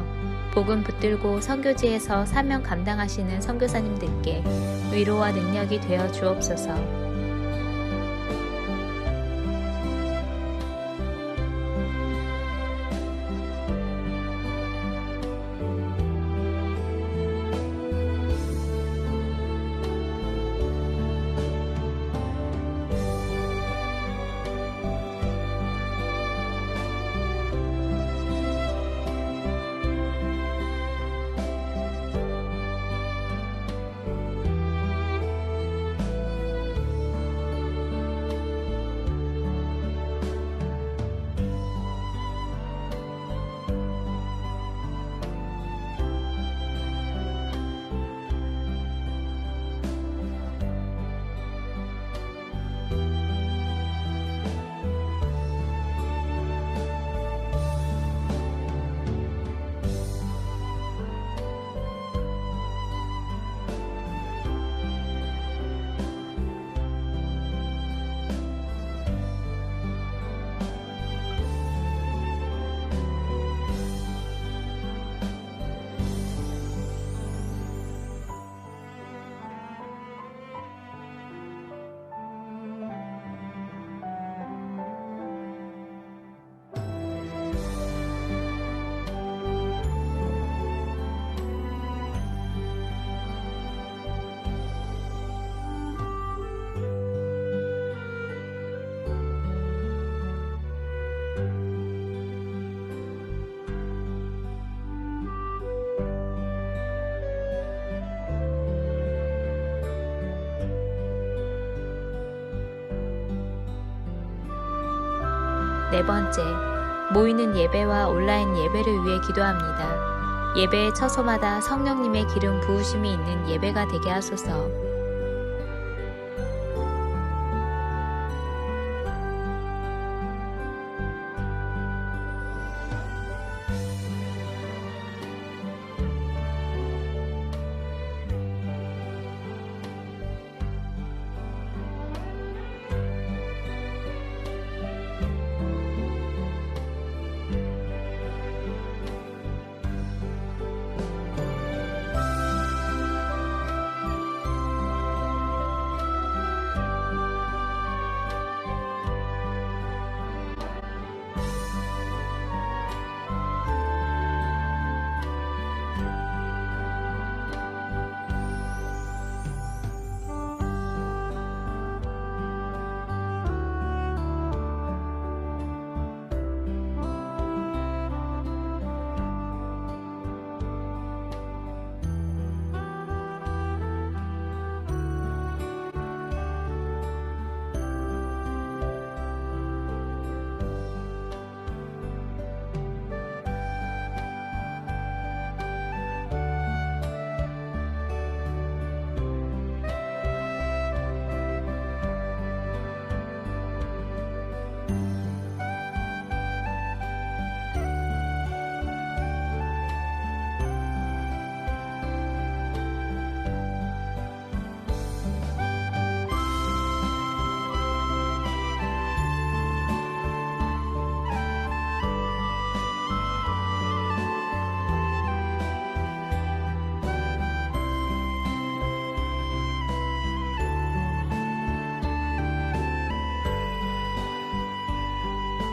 복음 붙들고 선교지에서 사명 감당하시는 선교사님들께 위로와 능력이 되어 주옵소서. 네 번째, 모이는 예배와 온라인 예배를 위해 기도합니다. 예배의 처소마다 성령님의 기름 부으심이 있는 예배가 되게 하소서.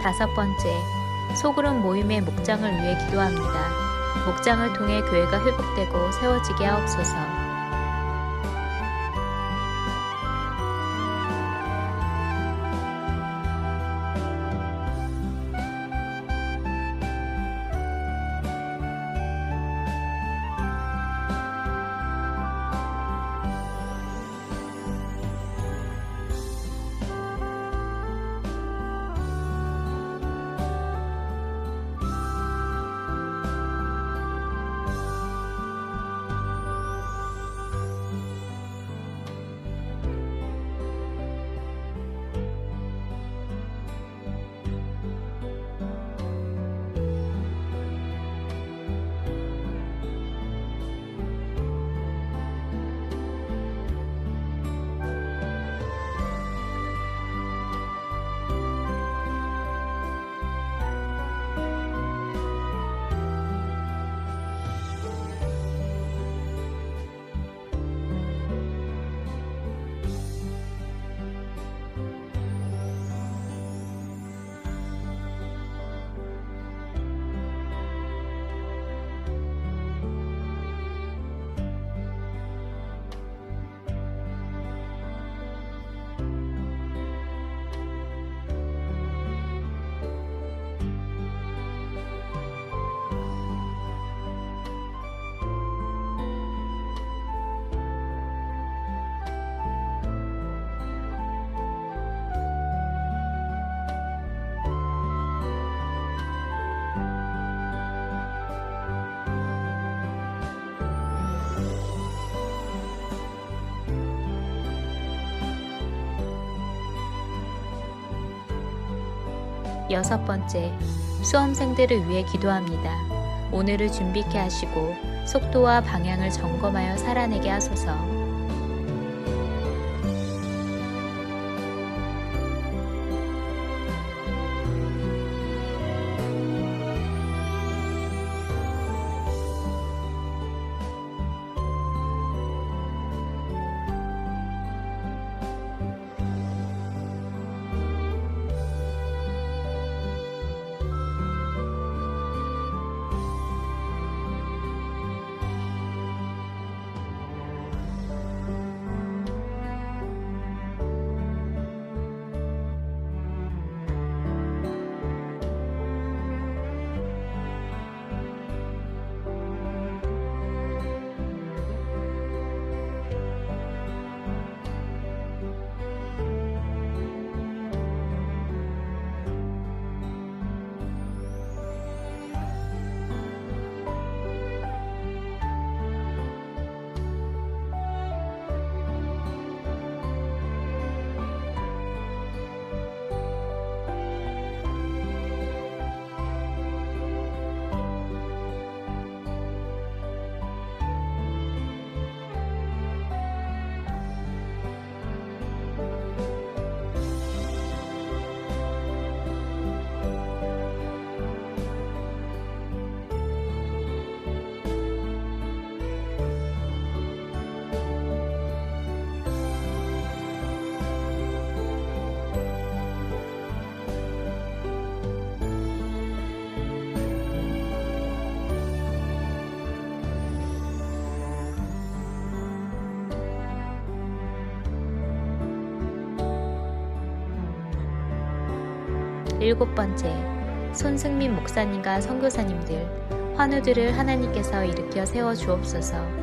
5번째, 소그룹 모임의 목장을 위해 기도합니다. 목장을 통해 교회가 회복되고 세워지게 하옵소서. 여섯 번째, 수험생들을 위해 기도합니다. 오늘을 준비케 하시고 속도와 방향을 점검하여 살아내게 하소서. 일곱 번째, 손승민 목사님과 선교사님들, 환우들을 하나님께서 일으켜 세워 주옵소서.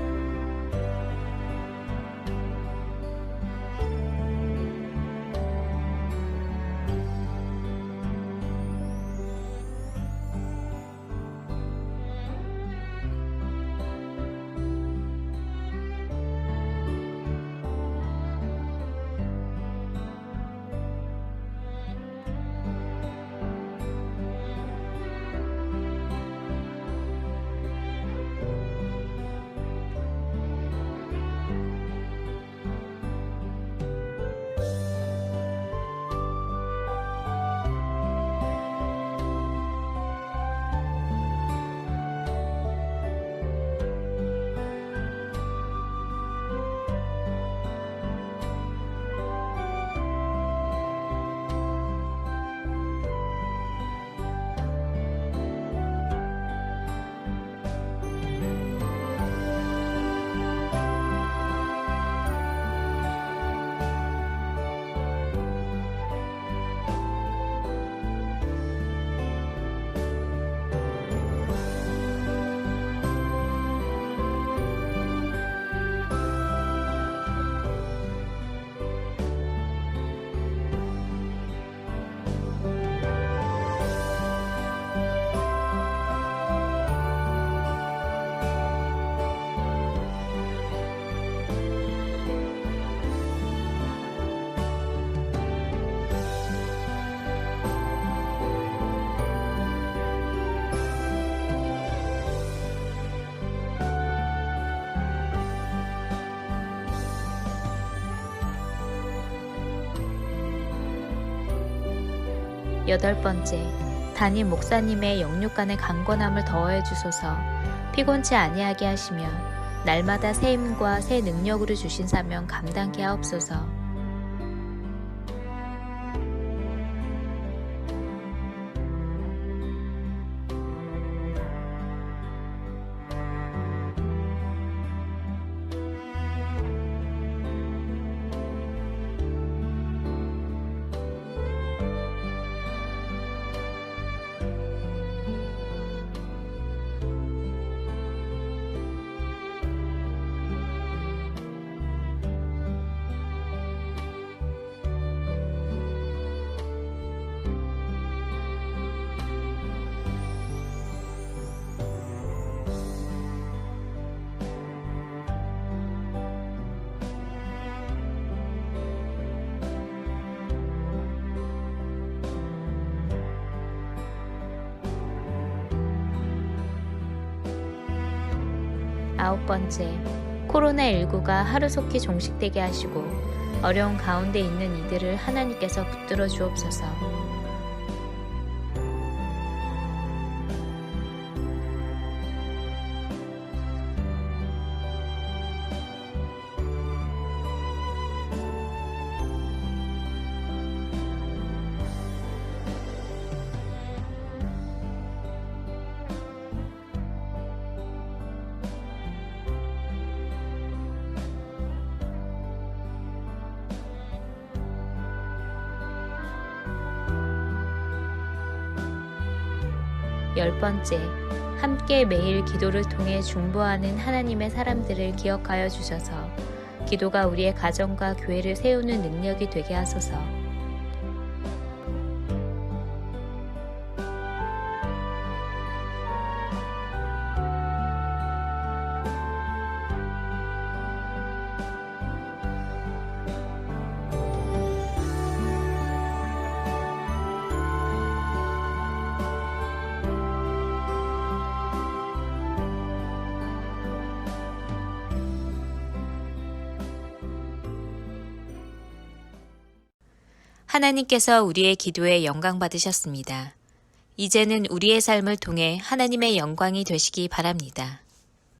8번째, 담임 목사님의 영육간의 강건함을 더하여 주소서. 피곤치 아니하게 하시며 날마다 새 힘과 새 능력으로 주신 사명 감당케 하옵소서. 아홉 번째, 코로나19가 하루속히 종식되게 하시고 어려운 가운데 있는 이들을 하나님께서 붙들어 주옵소서. 열 번째, 함께 매일 기도를 통해 중보하는 하나님의 사람들을 기억하여 주셔서 기도가 우리의 가정과 교회를 세우는 능력이 되게 하소서. 하나님께서 우리의 기도에 영광 받으셨습니다. 이제는 우리의 삶을 통해 하나님의 영광이 되시기 바랍니다.